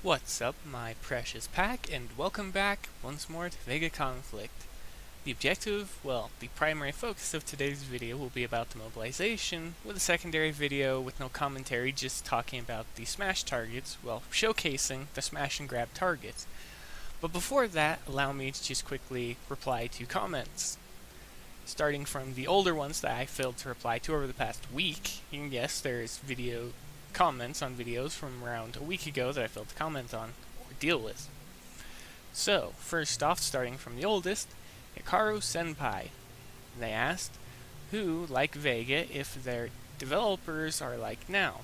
What's up, my precious pack, and welcome back once more to VEGA Conflict. The objective, well, the primary focus of today's video will be about the mobilization, with a secondary video with no commentary, just talking about the smash targets, well, showcasing the smash and grab targets. But before that, allow me to just quickly reply to comments. Starting from the older ones that I failed to reply to over the past week, you can guess there's comments on videos from around a week ago that I failed to comment on or deal with. So, first off, starting from the oldest, Hikaru Senpai. They asked, who, like VEGA, if their developers are like now?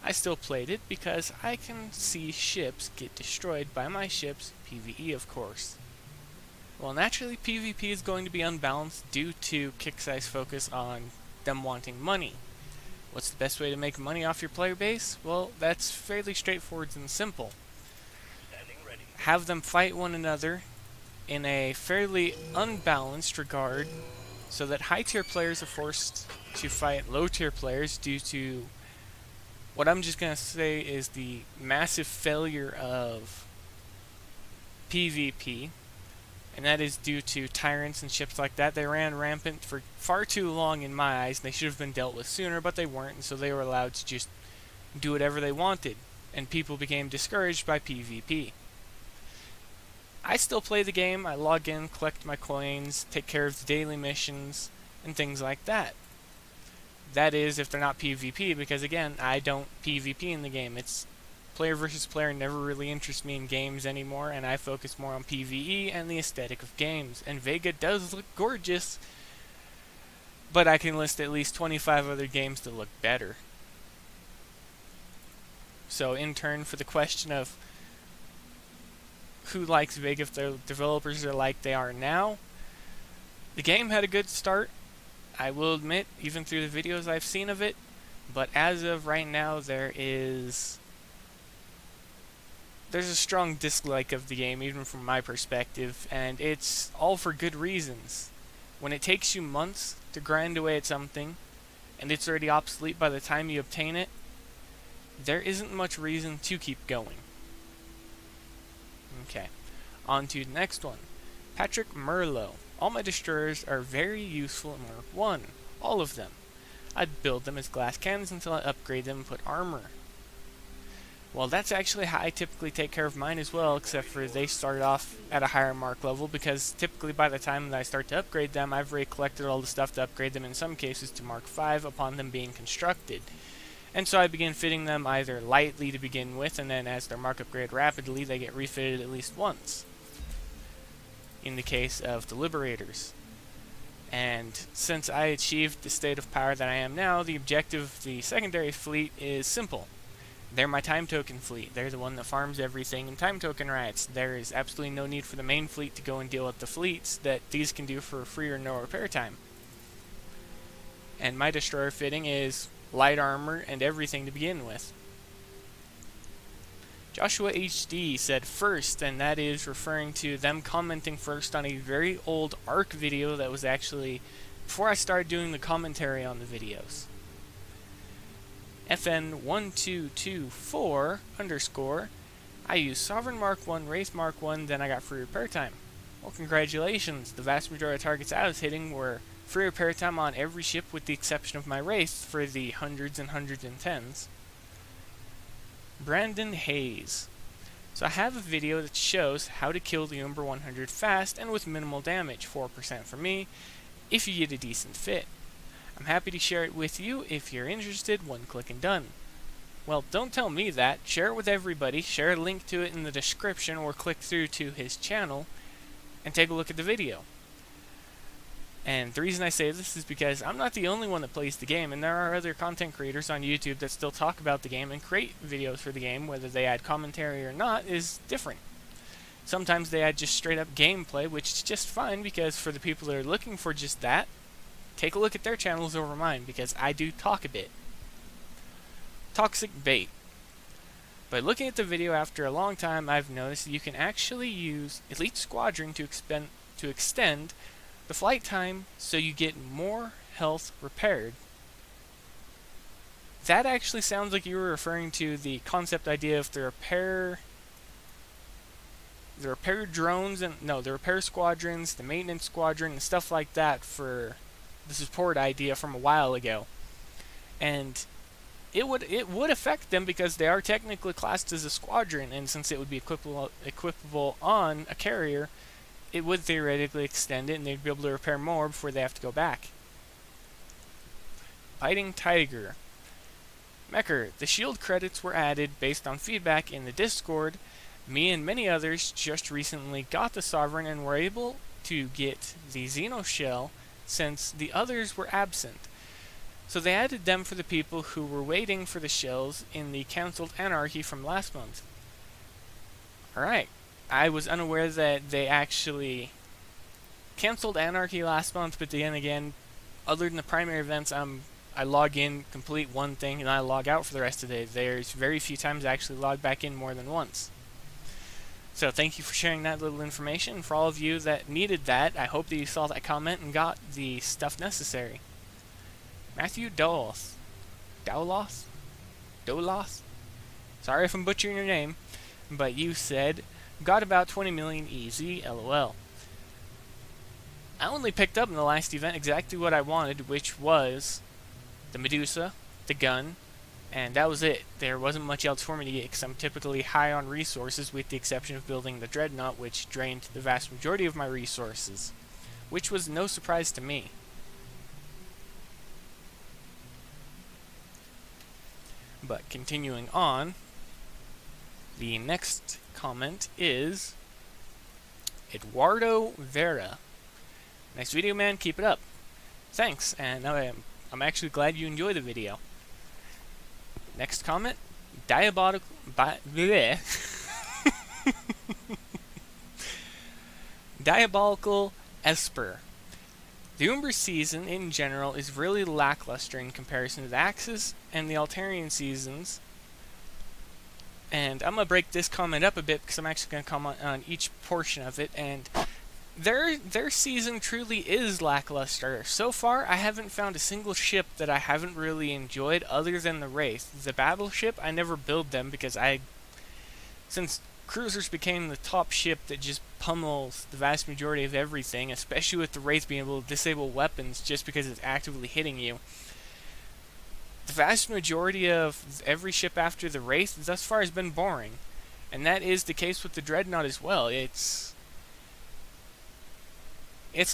I still played it because I can see ships get destroyed by my ships, PvE of course. Well, naturally PvP is going to be unbalanced due to Kixeye's focus on them wanting money. What's the best way to make money off your player base? Well, that's fairly straightforward and simple. Have them fight one another in a fairly unbalanced regard so that high-tier players are forced to fight low-tier players due to what I'm just going to say is the massive failure of PvP. And that is due to tyrants and ships like that. They ran rampant for far too long in my eyes, and they should have been dealt with sooner, but they weren't, and so they were allowed to just do whatever they wanted, and people became discouraged by PvP. I still play the game. I log in, collect my coins, take care of the daily missions, and things like that. That is, if they're not PvP, because again, I don't PvP in the game. It's player versus player never really interests me in games anymore, and I focus more on PvE and the aesthetic of games. And VEGA does look gorgeous, but I can list at least 25 other games that look better. So in turn, for the question of who likes VEGA if their developers are like they are now, the game had a good start, I will admit, even through the videos I've seen of it, but as of right now there's a strong dislike of the game, even from my perspective, and it's all for good reasons. When it takes you months to grind away at something, and it's already obsolete by the time you obtain it, there isn't much reason to keep going. Okay, on to the next one. Patrick Merlot. All my destroyers are very useful in Mark 1. All of them. I'd build them as glass cannons until I upgrade them and put armor. Well, that's actually how I typically take care of mine as well, except for they start off at a higher mark level, because typically by the time that I start to upgrade them, I've already collected all the stuff to upgrade them in some cases to Mark 5 upon them being constructed. And so I begin fitting them either lightly to begin with, and then as their mark upgrade rapidly, they get refitted at least once. In the case of the Liberators. And since I achieved the state of power that I am now, the objective of the secondary fleet is simple. They're my time token fleet. They're the one that farms everything in time token rights. There is absolutely no need for the main fleet to go and deal with the fleets that these can do for free or no repair time. And my destroyer fitting is light armor and everything to begin with. Joshua HD said first, and that is referring to them commenting first on a very old ARC video that was actually before I started doing the commentary on the videos. FN1224 _ I used Sovereign Mark 1, Wraith Mark 1, then I got free repair time. Well, congratulations. The vast majority of targets I was hitting were free repair time on every ship with the exception of my Wraith for the hundreds and hundreds and tens. Brandon Hayes. So I have a video that shows how to kill the Umber 100 fast and with minimal damage, 4% for me, if you get a decent fit. I'm happy to share it with you. If you're interested, one click and done. Well, don't tell me that. Share it with everybody. Share a link to it in the description or click through to his channel and take a look at the video. And the reason I say this is because I'm not the only one that plays the game, and there are other content creators on YouTube that still talk about the game and create videos for the game. Whether they add commentary or not is different. Sometimes they add just straight up gameplay, which is just fine, because for the people that are looking for just that, take a look at their channels over mine, because I do talk a bit. Toxic Bait. By looking at the video after a long time, I've noticed that you can actually use Elite Squadron to extend the flight time so you get more health repaired that actually sounds like you were referring to the concept idea of the repair drones and the repair squadrons, the maintenance squadron, and stuff like that for the support idea from a while ago. And it would affect them because they are technically classed as a squadron, and since it would be equipable on a carrier, it would theoretically extend it, and they'd be able to repair more before they have to go back. Fighting Tiger. Mecher, the shield credits were added based on feedback in the Discord. Me and many others just recently got the Sovereign and were able to get the Xeno shell since the others were absent. So they added them for the people who were waiting for the shells in the cancelled Anarchy from last month. Alright, I was unaware that they actually cancelled Anarchy last month, but then again, other than the primary events, I log in, complete one thing, and I log out for the rest of the day. There's very few times I actually log back in more than once. So thank you for sharing that little information. For all of you that needed that, I hope that you saw that comment and got the stuff necessary. Matthew Dolos. Sorry if I'm butchering your name, but you said, got about 20 million easy, lol. I only picked up in the last event exactly what I wanted, which was the Medusa, the gun, and that was it. There wasn't much else for me to get because I'm typically high on resources, with the exception of building the Dreadnought, which drained the vast majority of my resources, which was no surprise to me. But continuing on, the next comment is Eduardo Vera. Nice video, man. Keep it up. Thanks, and I'm actually glad you enjoy the video. Next comment, Diabolical Esper. The Umbra season in general is really lackluster in comparison to the Axis and the Altarian seasons. And I'm going to break this comment up a bit because I'm actually going to comment on each portion of it. And their season truly is lackluster. So far, I haven't found a single ship that I haven't really enjoyed other than the Wraith. The battleship, I never build them because since cruisers became the top ship that just pummels the vast majority of everything, especially with the Wraith being able to disable weapons just because it's actively hitting you. The vast majority of every ship after the Wraith thus far has been boring. And that is the case with the Dreadnought as well. It's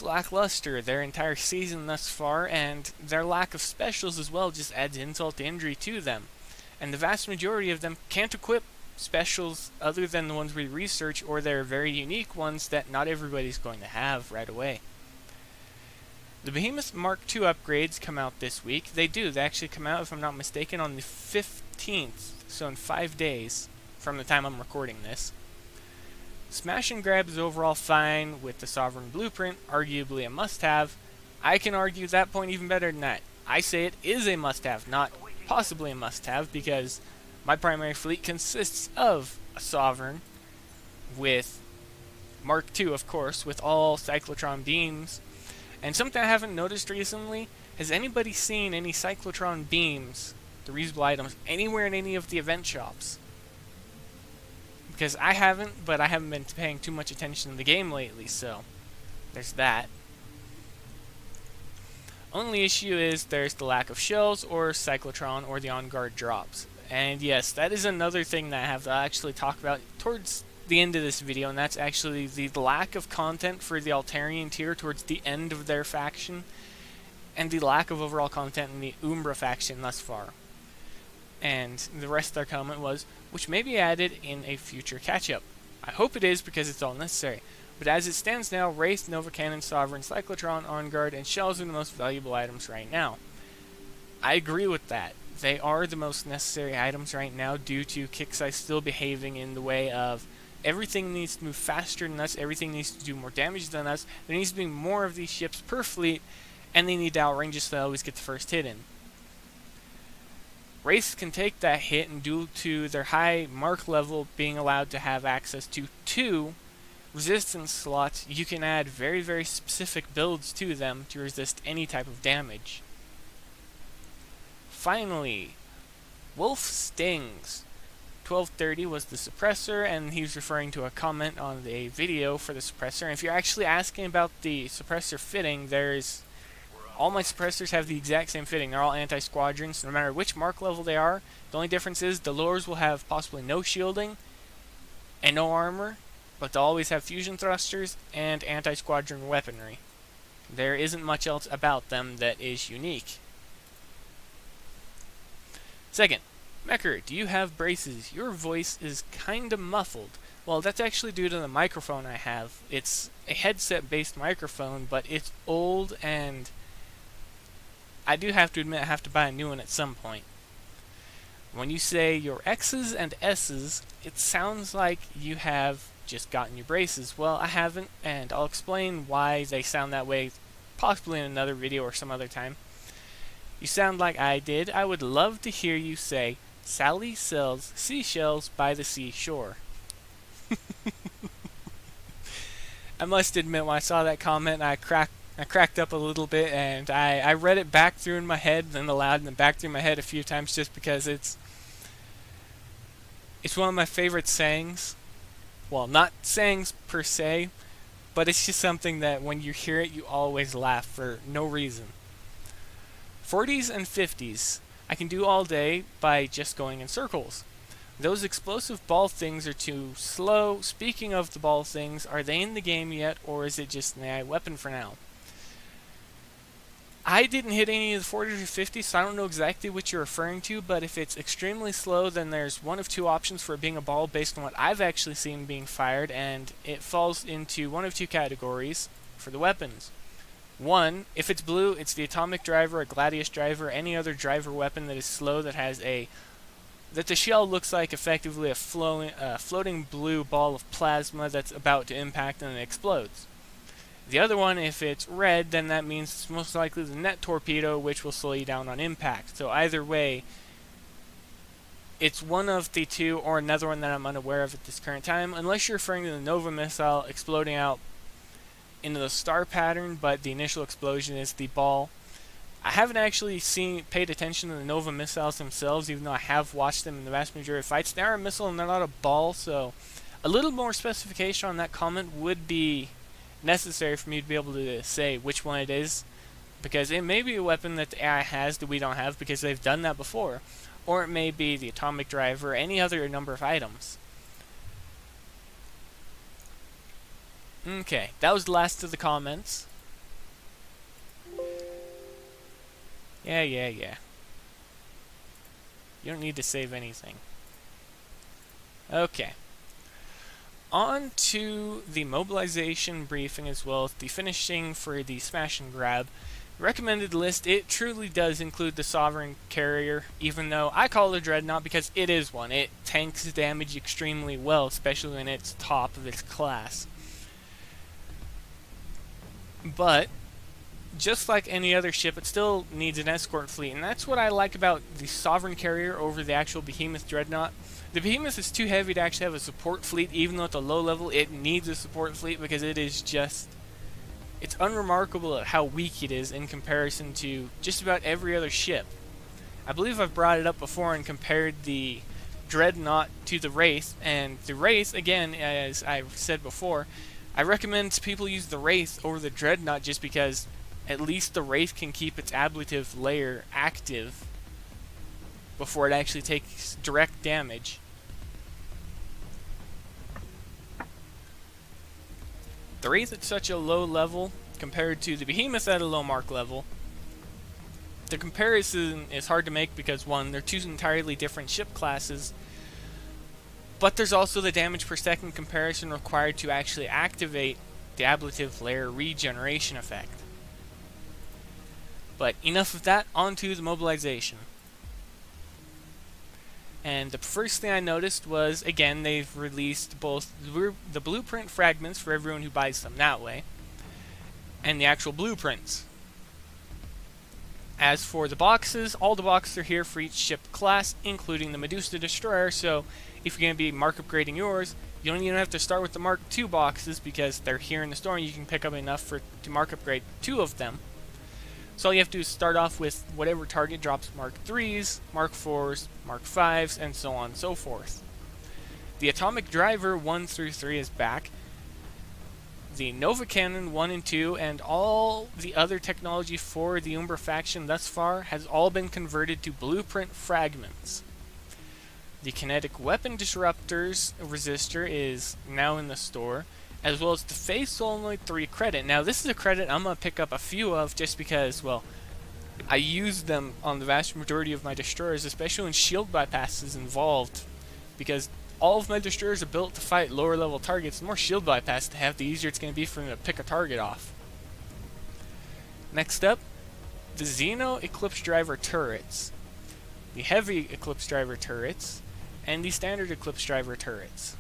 lackluster, their entire season thus far, and their lack of specials as well just adds insult to injury to them. And the vast majority of them can't equip specials other than the ones we research, or they're very unique ones that not everybody's going to have right away. The Behemoth Mark II upgrades come out this week. They do. They actually come out, if I'm not mistaken, on the 15th, so in 5 days from the time I'm recording this. Smash and Grab is overall fine with the Sovereign Blueprint, arguably a must-have. I can argue that point even better than that. I say it is a must-have, not possibly a must-have, because my primary fleet consists of a Sovereign with Mark II, of course, with all cyclotron beams. And something I haven't noticed recently, has anybody seen any cyclotron beams, the reusable items, anywhere in any of the event shops? Because I haven't, but I haven't been paying too much attention to the game lately, so there's that. Only issue is there's the lack of shells or cyclotron or the on-guard drops. And yes, that is another thing that I have to actually talk about towards the end of this video, and that's actually the lack of content for the Altarian tier towards the end of their faction, and the lack of overall content in the Umbra faction thus far. And the rest of their comment was, which may be added in a future catch-up. I hope it is, because it's all necessary. But as it stands now, Wraith, Nova Cannon, Sovereign, Cyclotron, On Guard, and Shells are the most valuable items right now. I agree with that. They are the most necessary items right now due to Kixeye still behaving in the way of everything needs to move faster than us, everything needs to do more damage than us, there needs to be more of these ships per fleet, and they need to outrange us so they always get the first hit in. Wraiths can take that hit, and due to their high mark level being allowed to have access to 2 resistance slots, you can add very, very specific builds to them to resist any type of damage. Finally, Wolf stings. 1230 was the suppressor, and he was referring to a comment on the video for the suppressor. And if you're actually asking about the suppressor fitting, all my suppressors have the exact same fitting. They're all anti-squadrons, no matter which mark level they are. The only difference is the lowers will have possibly no shielding and no armor, but they'll always have fusion thrusters and anti-squadron weaponry. There isn't much else about them that is unique. Second, Mecker, do you have braces? Your voice is kinda muffled. Well, that's actually due to the microphone I have. It's a headset-based microphone, but it's old, and I do have to admit I have to buy a new one at some point. When you say your X's and S's, it sounds like you have just gotten your braces. Well, I haven't, and I'll explain why they sound that way, possibly in another video or some other time. You sound like I did. I would love to hear you say, Sally sells seashells by the seashore. I must admit, when I saw that comment, I cracked up a little bit, and I read it back through in my head, then aloud, and then back through my head a few times, just because it's one of my favorite sayings. Well, not sayings per se, but it's just something that when you hear it, you always laugh for no reason. 40s and 50s. I can do all day by just going in circles. Those explosive ball things are too slow. Speaking of the ball things, are they in the game yet, or is it just an AI weapon for now? I didn't hit any of the 40s or 50s, so I don't know exactly what you're referring to, but if it's extremely slow, then there's one of two options for it being a ball based on what I've actually seen being fired, and it falls into one of two categories for the weapons. One, if it's blue, it's the atomic driver, a gladius driver, any other driver weapon that is slow that has that the shell looks like effectively a floating blue ball of plasma that's about to impact and it explodes. The other one, if it's red, then that means it's most likely the net torpedo, which will slow you down on impact. So either way, it's one of the two or another one that I'm unaware of at this current time, unless you're referring to the Nova missile exploding out into the star pattern, but the initial explosion is the ball. I haven't actually paid attention to the Nova missiles themselves, even though I have watched them in the vast majority of fights. They are a missile and they're not a ball, so a little more specification on that comment would be necessary for me to be able to say which one it is, because it may be a weapon that the AI has that we don't have because they've done that before, or it may be the atomic driver or any other number of items. Okay, that was the last of the comments. Yeah. You don't need to save anything. Okay. On to the mobilization briefing, as well as the finishing for the smash and grab. Recommended list, it truly does include the Sovereign Carrier, even though I call it a Dreadnought because it is one. It tanks damage extremely well, especially when it's top of its class. But just like any other ship, it still needs an escort fleet, and that's what I like about the Sovereign Carrier over the actual Behemoth Dreadnought. The Behemoth is too heavy to actually have a support fleet, even though at the low level it needs a support fleet, because it is just, it's unremarkable at how weak it is in comparison to just about every other ship. I believe I've brought it up before and compared the Dreadnought to the Wraith, and the Wraith, again, as I've said before, I recommend people use the Wraith over the Dreadnought just because at least the Wraith can keep its ablative layer active before it actually takes direct damage. The Wraith at such a low level compared to the Behemoth at a low mark level. The comparison is hard to make because, one, they're two entirely different ship classes, but there's also the damage per second comparison required to actually activate the ablative layer regeneration effect. But enough of that, on to the mobilization. And the first thing I noticed was, again, they've released both the blueprint fragments for everyone who buys them that way, and the actual blueprints. As for the boxes, all the boxes are here for each ship class, including the Medusa Destroyer, so if you're going to be mark upgrading yours, you don't even have to start with the Mark II boxes because they're here in the store and you can pick up enough to mark upgrade 2 of them. So all you have to do is start off with whatever target drops Mark 3s, Mark 4s, Mark 5s, and so on and so forth. The Atomic Driver 1 through 3 is back. The Nova Cannon 1 and 2 and all the other technology for the Umbra faction thus far has all been converted to blueprint fragments. The Kinetic Weapon Disruptors resistor is now in the store, as well as the Phase Solenoid 3 credit. Now this is a credit I'm going to pick up a few of just because, well, I use them on the vast majority of my destroyers, especially when shield bypass is involved, because all of my destroyers are built to fight lower level targets. The more shield bypass they have, the easier it's going to be for them to pick a target off. Next up, the Xeno Eclipse Driver turrets, the Heavy Eclipse Driver turrets, and the Standard Eclipse Driver turrets.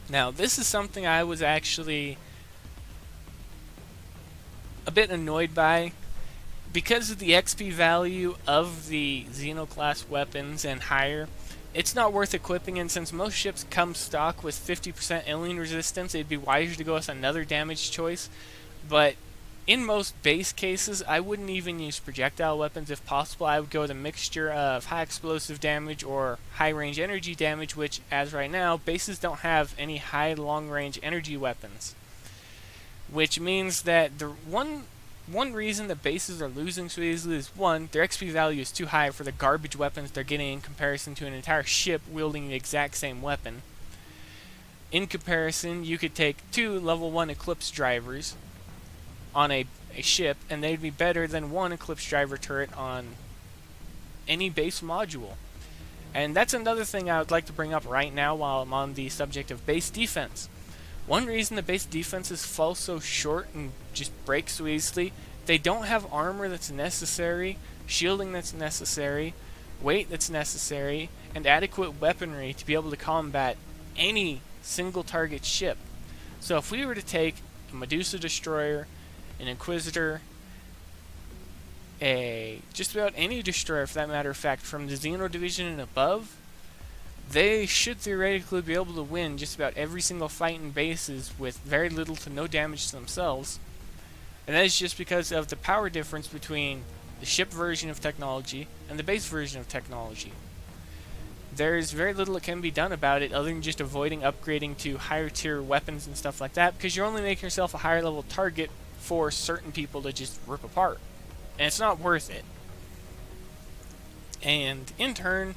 Now, this is something I was actually a bit annoyed by. Because of the XP value of the Xeno class weapons and higher, it's not worth equipping, and since most ships come stock with 50% alien resistance, it'd be wiser to go with another damage choice. But in most base cases, I wouldn't even use projectile weapons if possible. I would go with a mixture of high explosive damage or high range energy damage, which, as right now, bases don't have any high long range energy weapons. Which means that the one reason that bases are losing so easily is, one, their XP value is too high for the garbage weapons they're getting in comparison to an entire ship wielding the exact same weapon. In comparison, you could take 2 level 1 Eclipse drivers on a ship, and they'd be better than 1 Eclipse driver turret on any base module. And that's another thing I would like to bring up right now while I'm on the subject of base defense. One reason the base defenses fall so short and just break so easily, they don't have armor that's necessary, shielding that's necessary, weight that's necessary, and adequate weaponry to be able to combat any single target ship. So if we were to take a Medusa destroyer, an Inquisitor, just about any destroyer for that matter of fact, from the Xeno division and above, they should theoretically be able to win just about every single fight in bases with very little to no damage to themselves. And that is just because of the power difference between the ship version of technology and the base version of technology. There's very little that can be done about it other than just avoiding upgrading to higher tier weapons and stuff like that, because you're only making yourself a higher level target for certain people to just rip apart. And it's not worth it. And in turn,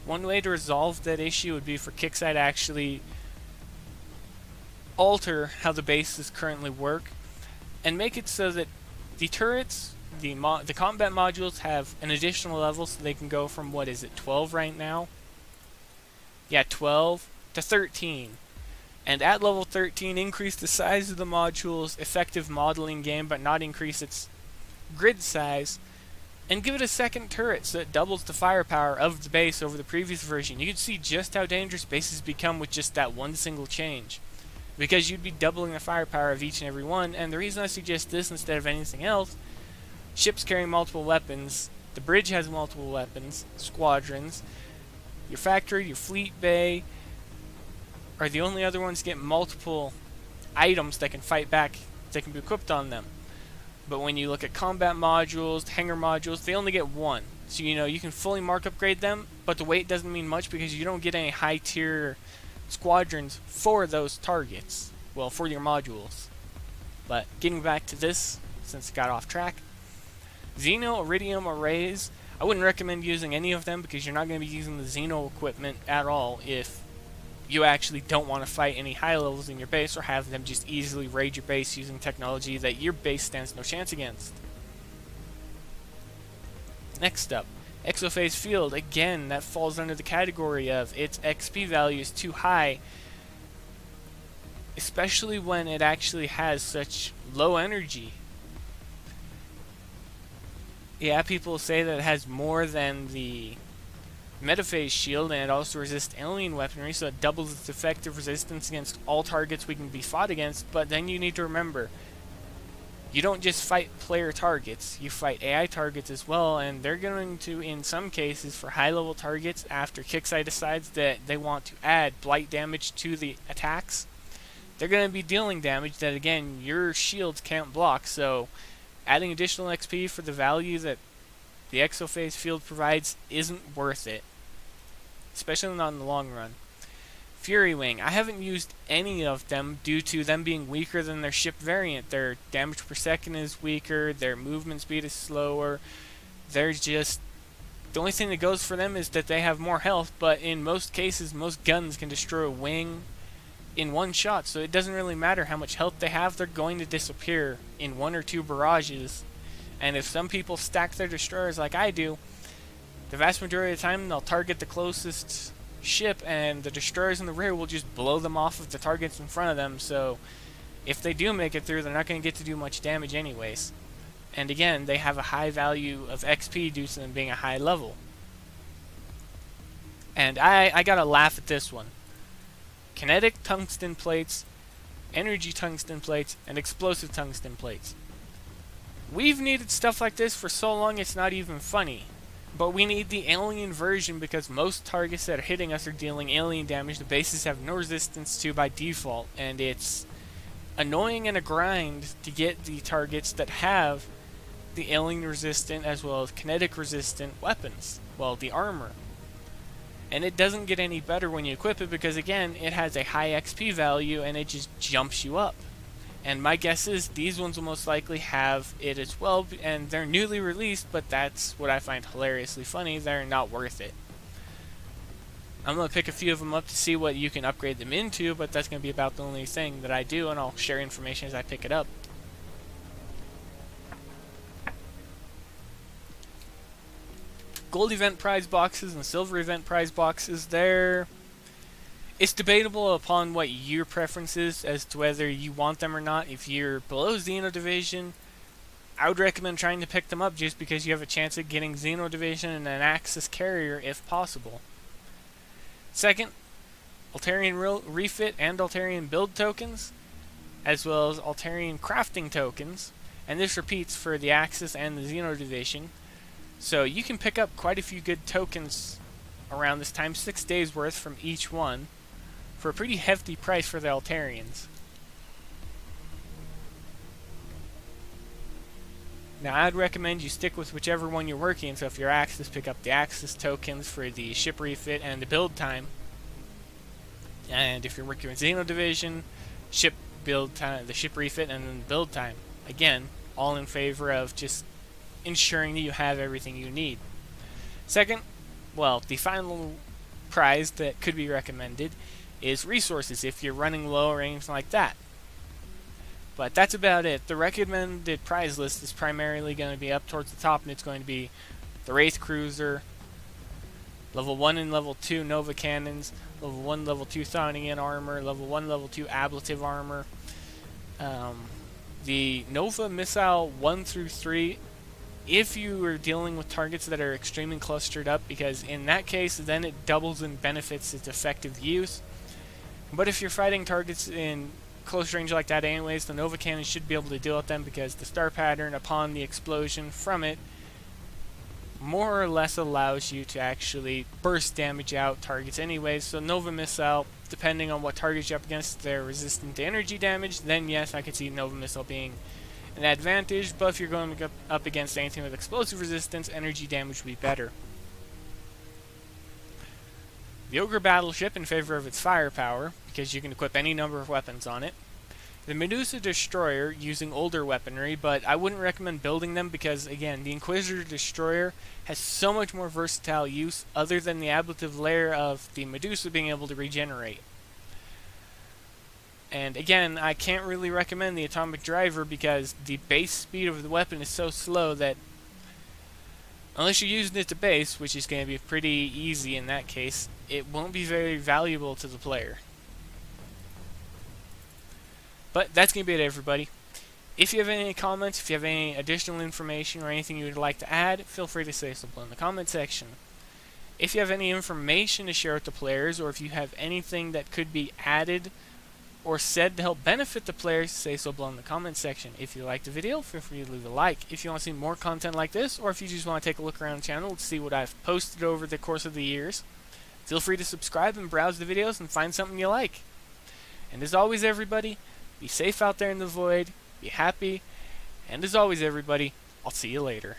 one way to resolve that issue would be for Kixeye to actually alter how the bases currently work and make it so that the turrets, the combat modules have an additional level, so they can go from, what is it, 12 right now? Yeah, 12 to 13. And at level 13, increase the size of the module's effective modeling game, but not increase its grid size, and give it a second turret so it doubles the firepower of the base over the previous version. You can see just how dangerous bases become with just that one single change, because you'd be doubling the firepower of each and every one. And the reason I suggest this instead of anything else, ships carrying multiple weapons, the bridge has multiple weapons, squadrons, your factory, your fleet bay are the only other ones to get multiple items that can fight back, that can be equipped on them. But when you look at combat modules, hangar modules, they only get one. So you can fully mark upgrade them, but the weight doesn't mean much because you don't get any high tier squadrons for those targets. Well, for your modules. But getting back to this, since it got off track, Xeno Iridium arrays, I wouldn't recommend using any of them because you're not going to be using the Xeno equipment at all if you actually don't want to fight any high levels in your base or have them just easily raid your base using technology that your base stands no chance against. Next up, Exophase Field. Again, that falls under the category of its XP value is too high, especially when it actually has such low energy. Yeah, people say that it has more than the Metaphase shield, and it also resists alien weaponry, so it doubles its effective resistance against all targets we can be fought against. But then you need to remember, you don't just fight player targets, you fight AI targets as well, and they're going to, in some cases, for high-level targets, after Kixeye decides that they want to add blight damage to the attacks, they're going to be dealing damage that, again, your shields can't block. So adding additional XP for the value that the exophase field provides isn't worth it, especially not in the long run. Fury Wing, I haven't used any of them due to them being weaker than their ship variant. Their damage per second is weaker, their movement speed is slower, they're just... The only thing that goes for them is that they have more health, but in most cases, most guns can destroy a wing in one shot, so it doesn't really matter how much health they have, they're going to disappear in 1 or 2 barrages. And if some people stack their destroyers like I do, the vast majority of the time they'll target the closest ship and the destroyers in the rear will just blow them off of the targets in front of them, so if they do make it through, they're not going to get to do much damage anyways. And again, they have a high value of XP due to them being a high level. And I gotta laugh at this one. Kinetic tungsten plates, energy tungsten plates, and explosive tungsten plates. We've needed stuff like this for so long it's not even funny. But we need the alien version because most targets that are hitting us are dealing alien damage the bases have no resistance to by default, and it's annoying and a grind to get the targets that have the alien resistant as well as kinetic resistant weapons, well, the armor. And it doesn't get any better when you equip it because again, it has a high XP value and it just jumps you up. And my guess is these ones will most likely have it as well, and they're newly released, but that's what I find hilariously funny. They're not worth it. I'm going to pick a few of them up to see what you can upgrade them into, but that's going to be about the only thing that I do, and I'll share information as I pick it up. Gold event prize boxes and silver event prize boxes, it's debatable upon what your preference is as to whether you want them or not. If you're below Xeno Division, I would recommend trying to pick them up just because you have a chance of getting Xeno Division and an Axis carrier if possible. Second, Altarian refit and Altarian build tokens, as well as Altarian crafting tokens, and this repeats for the Axis and the Xeno Division. So you can pick up quite a few good tokens around this time, 6 days worth from each one, for a pretty hefty price for the Altarians. Now I'd recommend you stick with whichever one you're working, so if you're Axis, pick up the Axis tokens for the ship refit and the build time. And if you're working with Xeno Division, ship build time, the ship refit and then build time. Again, all in favor of just ensuring that you have everything you need. Second, well, the final prize that could be recommended is resources if you're running low or anything like that. But that's about it. The recommended prize list is primarily going to be up towards the top, and it's going to be the Wraith Cruiser, level 1 and level 2 Nova Cannons, level 1, level 2 Thonian Armor, level 1, level 2 Ablative Armor, the Nova Missile 1 through 3, if you are dealing with targets that are extremely clustered up, because in that case then it doubles and benefits its effective use. But if you're fighting targets in close range like that anyways, the Nova Cannon should be able to deal with them because the star pattern upon the explosion from it more or less allows you to actually burst damage out targets anyways. So Nova Missile, depending on what targets you're up against, they're resistant to energy damage, then yes, I could see Nova Missile being an advantage, but if you're going up against anything with explosive resistance, energy damage would be better. The Ogre Battleship in favor of its firepower, because you can equip any number of weapons on it. The Medusa Destroyer using older weaponry, but I wouldn't recommend building them because, again, the Inquisitor Destroyer has so much more versatile use other than the ablative layer of the Medusa being able to regenerate. And again, I can't really recommend the Atomic Driver because the base speed of the weapon is so slow that unless you're using it to base, which is going to be pretty easy in that case, it won't be very valuable to the player. But that's going to be it, everybody. If you have any comments, if you have any additional information or anything you would like to add, feel free to say so below in the comment section. If you have any information to share with the players, or if you have anything that could be added or said to help benefit the players, say so below in the comment section. If you liked the video, feel free to leave a like. If you want to see more content like this, or if you just want to take a look around the channel to see what I've posted over the course of the years, feel free to subscribe and browse the videos and find something you like. And as always, everybody, be safe out there in the void, be happy, And as always everybody, I'll see you later.